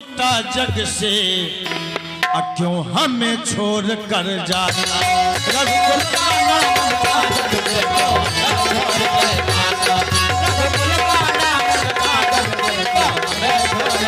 जग से क्यों हमें छोड़ कर जाता रघुकुल का नाम मिटा जग से क्यों हमें छोड़ कर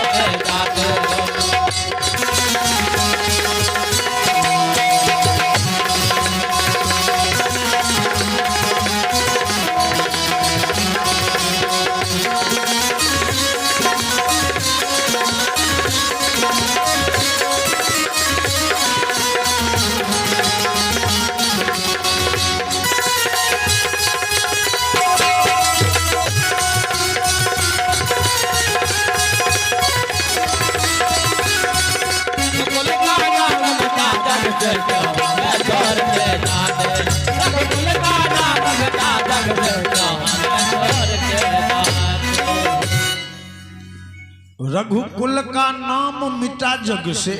रघुकुल का नाम मिटा जग से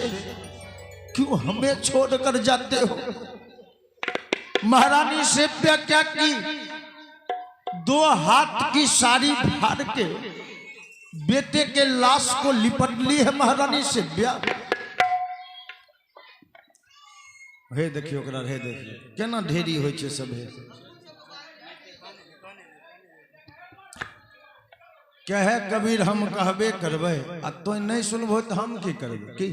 क्यों हमें छोड़कर जाते हो। महारानी से क्या की 2 हाथ की साड़ी फाड़ के बेटे के लाश को लिपट ली है महारानी से हे देखियो हे देखियो केना ढेरी होय छे सब है। कहे कबीर हम कहबे करबे आ तो नहीं सुनबो तो हम की करबे की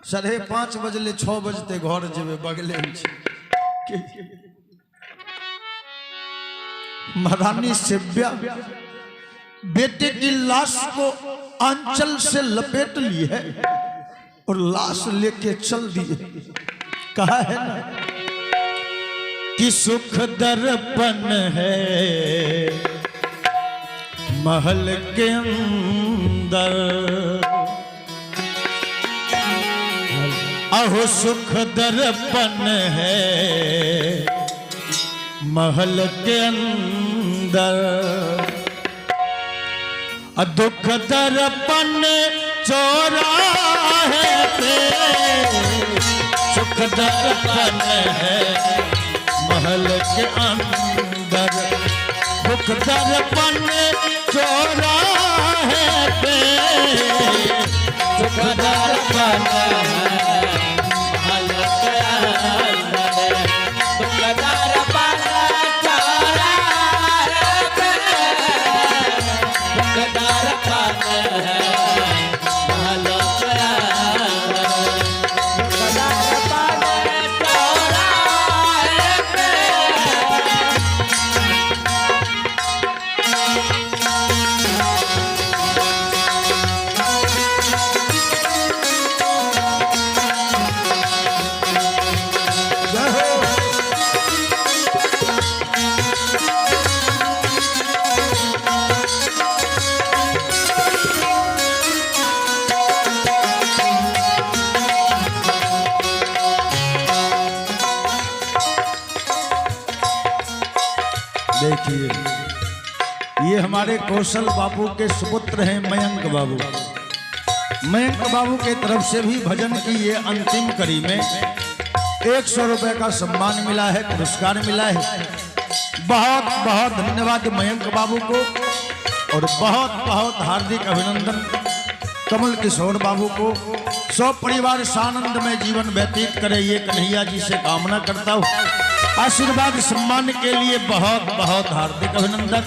5:30 बजले 6 बजते घर जेबे बगले में महारानी सेव्या बेटे की लाश को आंचल से लपेट ली है और लाश लेके चल दिए। कहा है ना कि सुख दर्पण है महल के अंदर, अहो सुख दर्पण है महल के अंदर, दुख दर्पण चौराहे पे सुख दर्पण है महल के अंदर, दुख दर्पण चौराहे पे सुख दर्पण है महल के अंदर, दुख दर्पण चौराहे पे सुख दर्पण है महल के अंदर, दुख दर्पण चौराहे पे। देखिए ये हमारे कौशल बाबू के सुपुत्र हैं मयंक बाबू। मयंक बाबू के तरफ से भी भजन की ये अंतिम कड़ी में 100 रुपए का सम्मान मिला है, पुरस्कार मिला है। बहुत बहुत धन्यवाद मयंक बाबू को और बहुत बहुत हार्दिक अभिनंदन कमल किशोर बाबू को। सब परिवार सानंद में जीवन व्यतीत करे ये कन्हैया जी से कामना करता हूँ। आशीर्वाद सम्मान के लिए बहुत बहुत हार्दिक अभिनंदन।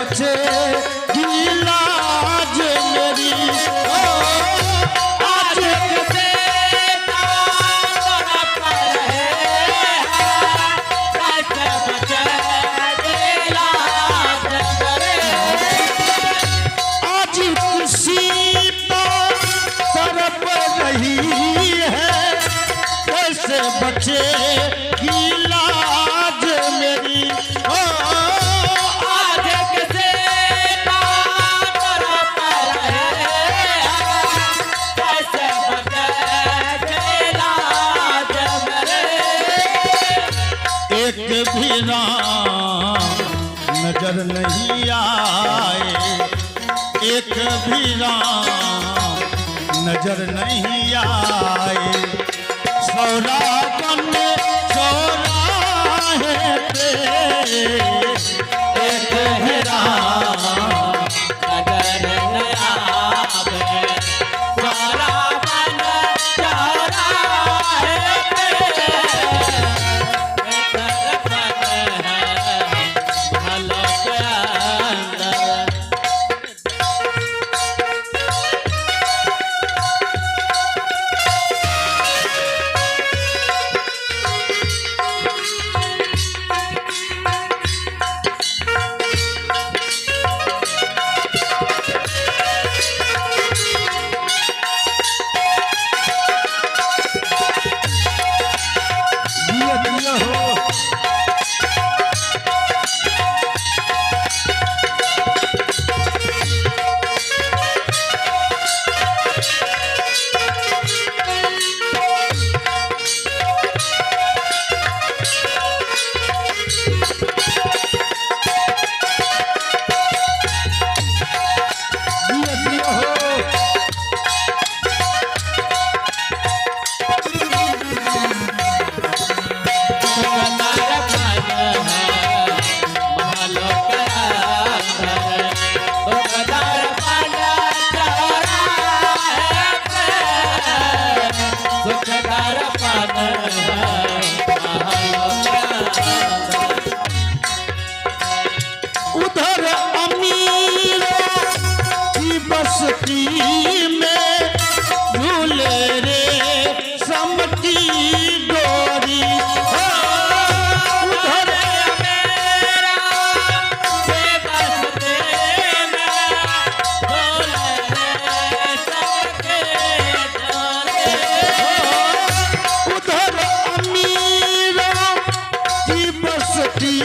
बचे लाज मेरी आज कैसे तड़प रहे हैं, कैसे बचे लाज मेरे। आज किसी तरफ रही है कैसे बचे लाज मेरी आज कैसे तड़प रहे हैं, कैसे बचे लाज मेरे। एक भी राम नजर नहीं आए एक भी राम नजर नहीं आए सौरागन चौराहे पे एक भी राम नजर न आवे, सारा मन चौराहे पे तरपन है भलो के अंदर। दिया दिया हो दिया दिया हो उधर अमीरों की बस्ती में झूले रे सम की डोरी उधर उधर अमीरों की बस्ती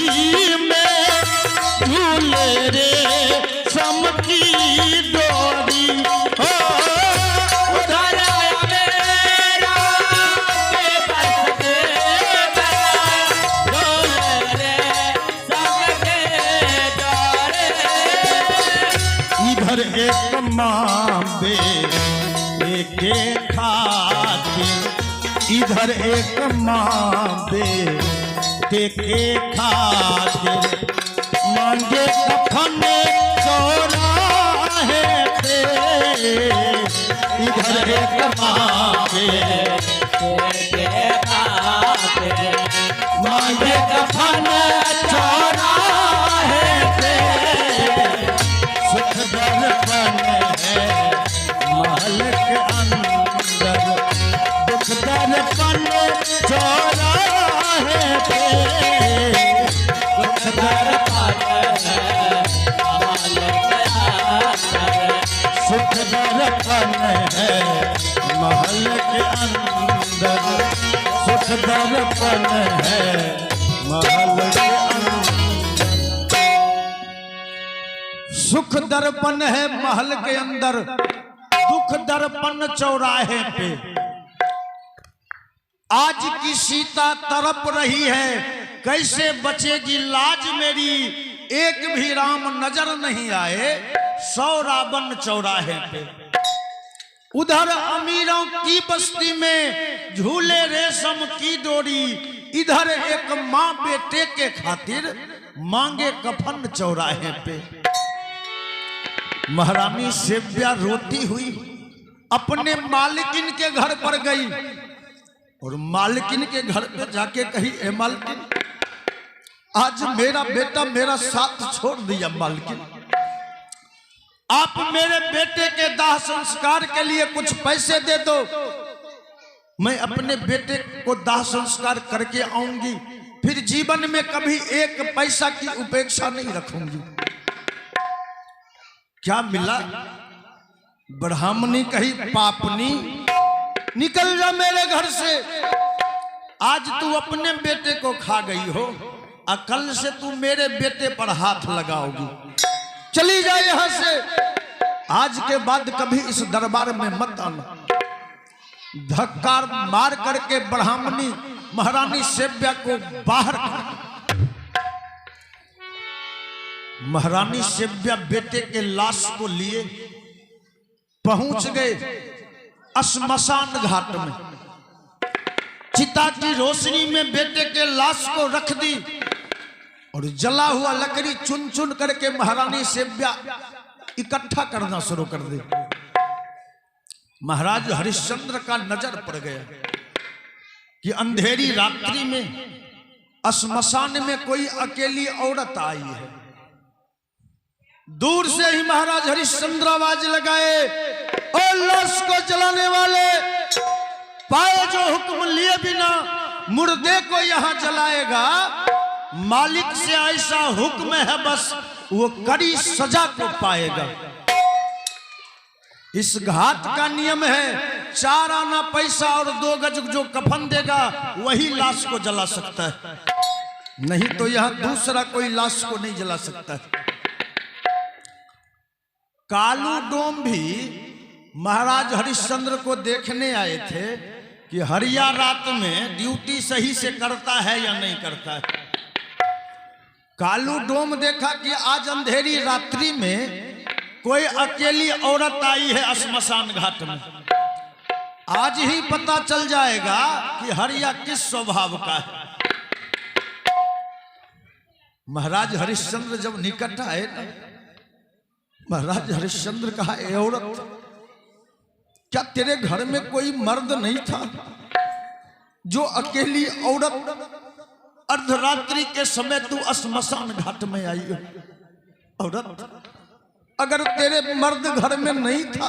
में झूले रे सम की डोरी उधर इधर एक मांबे एक खातिर इधर एक मांबे के खातिर मांगे कफन चौराहे पे इधर एक मांगे मांगे कफन चौराहे पे सुख दर्पण है महल के अंदर दुख दर्पण चौराहे पे सुख दर्पण सुख दर्पण है महल के अंदर सुख दर्पण है महल के अंदर सुख दर्पण है महल के अंदर दुख दर्पण चौराहे पे आज की सीता तड़प रही है कैसे बचेगी लाज मेरी एक भी राम नजर नहीं आए सौ रावण चौराहे पे उधर अमीरों की बस्ती में झूले रेशम की डोरी इधर एक माँ बेटे के खातिर मांगे कफन चौराहे पे महारानी सेव्या रोती हुई अपने मालकिन के घर पर गई और मालकिन के घर पे जाके कही ए मालकिन आज मेरा बेटा मेरा साथ छोड़ दिया मालकिन, आप मेरे बेटे के दाह संस्कार के लिए कुछ पैसे दे दो, मैं अपने बेटे को दाह संस्कार करके आऊंगी, फिर जीवन में कभी एक पैसा की उपेक्षा नहीं रखूंगी। क्या मिला? ब्राह्मणी कही पापनी निकल जा मेरे घर से, आज तू अपने बेटे को खा गई हो, कल से तू मेरे बेटे पर हाथ लगाओगी, चली जा यहां से, आज के बाद कभी इस दरबार में मत आना। धक्का मार करके ब्राह्मणी महारानी सेव्या को बाहर कर। महारानी सेव्या बेटे के लाश को लिए पहुंच गए श्मशान घाट में, चिता की रोशनी में बेटे के लाश को रख दी और जला हुआ लकड़ी चुन चुन करके महारानी सेव्या इकट्ठा करना शुरू कर दी। महाराज हरिश्चंद्र का नजर पड़ गया कि अंधेरी रात्रि में श्मशान में कोई अकेली औरत आई है। दूर से ही महाराज हरिश्चंद्र आवाज लगाए, और लाश को जलाने वाले, पाए जो हुक्म लिए बिना मुर्दे को यहां जलाएगा, मालिक से ऐसा हुक्म है बस वो कड़ी सजा को पाएगा। इस घाट का नियम है 4 आना पैसा और 2 गज जो कफन देगा वही लाश को जला सकता है, नहीं तो यहां दूसरा कोई लाश को नहीं जला सकता है। कालू डोम भी महाराज हरिश्चंद्र को देखने आए थे कि हरिया रात में ड्यूटी सही से करता है या नहीं करता है। कालू डोम देखा कि आज अंधेरी रात्रि में कोई अकेली औरत आई है श्मशान घाट में, आज ही पता चल जाएगा कि हरिया किस स्वभाव का है। महाराज हरिश्चंद्र जब निकट आए ना, महाराज हरिश्चंद्र कहा, ए औरत, क्या तेरे घर में कोई मर्द नहीं था जो अकेली औरत अर्धरात्रि के समय तू श्मशान घाट में आई हो? औरत, अगर तेरे मर्द घर में नहीं था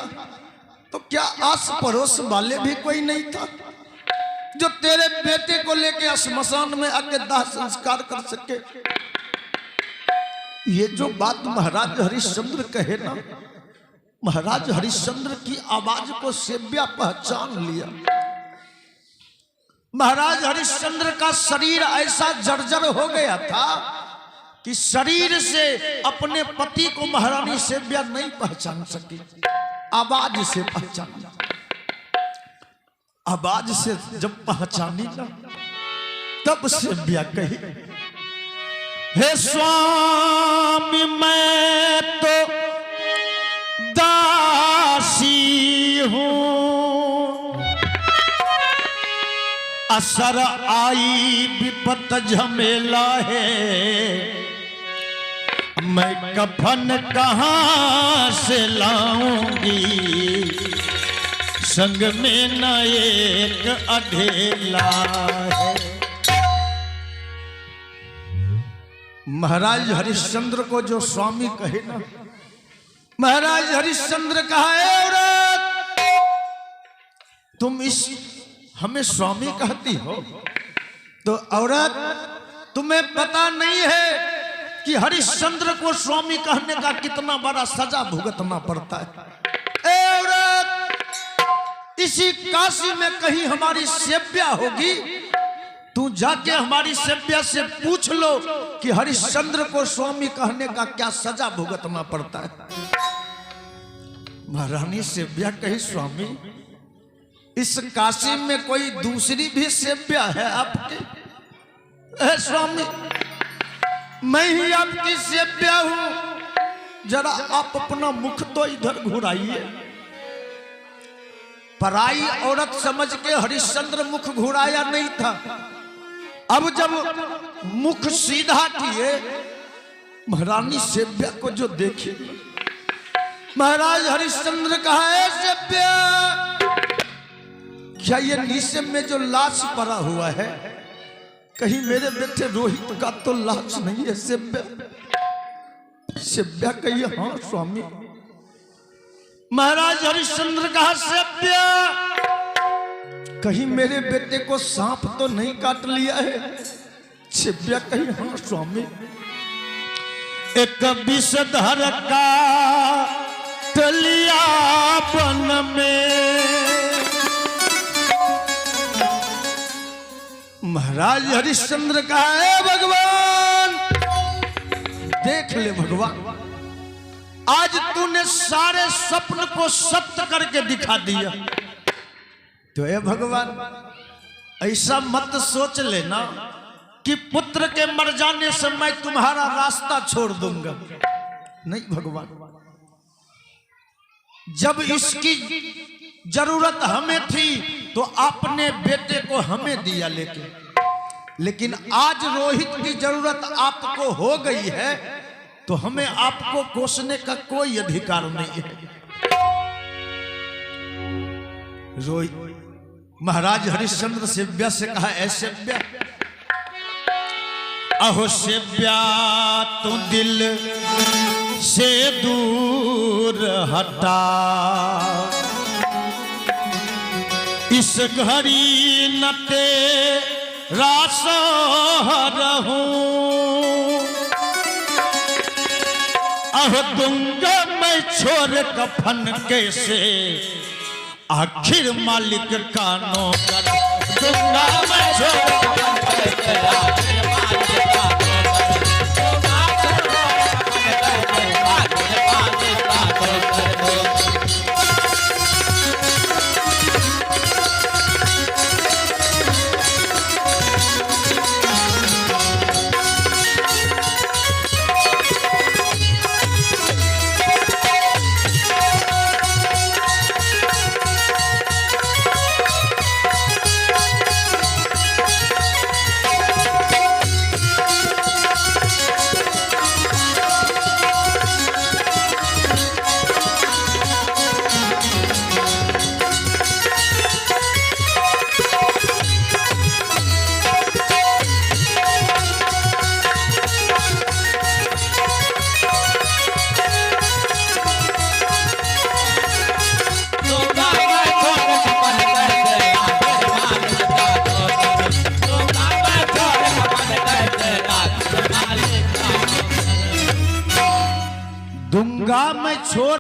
तो क्या आस पड़ोस वाले भी कोई नहीं था जो तेरे बेटे को लेके श्मशान में आके दाह संस्कार कर सके? ये जो बात महाराज हरिश्चंद्र कहे ना, महाराज हरिश्चंद्र की आवाज को सेव्या पहचान लिया। महाराज हरिश्चंद्र का शरीर ऐसा जर्जर हो गया था कि शरीर से अपने पति को महारानी सेव्या नहीं पहचान सकी, आवाज से पहचानी। आवाज से जब पहचानी ना, तब सेव्या कही, हे स्वामी मैं तो दासी हूं, असर आई विपत झमेला है, मैं कफन कहां से लाऊंगी, संग में न एक अधेला है। महाराज हरिश्चंद्र को जो स्वामी कहे ना, महाराज हरिश्चंद्र कहा, औरत, तुम इस हमें स्वामी कहती हो, तो औरत तुम्हें पता नहीं है कि हरिश्चंद्र को स्वामी कहने का कितना बड़ा सजा भुगतना पड़ता है। ए औरत, इसी काशी में कहीं हमारी सेव्या होगी, तू जाके हमारी सेव्या से पूछ लो कि हरिश्चंद्र को स्वामी कहने का क्या सजा भुगतना पड़ता है। महारानी सेव्या कही, स्वामी, इस काशी में कोई दूसरी भी सेव्या है आपकी? स्वामी, मैं ही आपकी सेव्या हूं, जरा आप अपना मुख तो इधर घुराइए। पराई औरत समझ के हरिश्चंद्र मुख घुराया नहीं था। अब जब मुख सीधा किए, महारानी सेव्या को जो देखी, महाराज हरिश्चंद्र कहा, है सेव्या, क्या ये नीचे में जो लाश पड़ा हुआ है कहीं मेरे बेटे रोहित का तो लाश नहीं है सेव्या? सेव्या कहिए हाँ स्वामी। महाराज हरिश्चंद्र कहा सेव्या कहीं मेरे बेटे को सांप तो नहीं काट लिया है? सेव्या कही हाँ स्वामी। एक विषधर का टलिया वन में। महाराज हरिश्चंद्र कहा है भगवान देख ले भगवान, आज तूने सारे स्वप्न को सत्य करके दिखा दिया। तो ये भगवान ऐसा मत सोच लेना कि पुत्र के मर जाने से मैं तुम्हारा रास्ता छोड़ दूंगा। नहीं भगवान, जब इसकी जरूरत हमें थी तो आपने बेटे को हमें दिया लेकिन आज रोहित की जरूरत आपको हो गई है तो हमें आपको कोसने का कोई अधिकार नहीं है। रोहित महाराज हरिश्चंद्र सेव्या से कहा ऐ सेव्या, अहो सेव्या तू दिल से दूर हटा, इस घड़ी न तेरा सोहर हूं। अहो दूंगा मैं छोड़ कफन कैसे, आखिर मालिक का नौकर। दूंगा मैं छोड़ कफन कैसे, आखिर मालिक का नौकर। दूंगा मैं छोड़ कफन कैसे, आखिर मालिक का नौकर। दूंगा मैं छोड़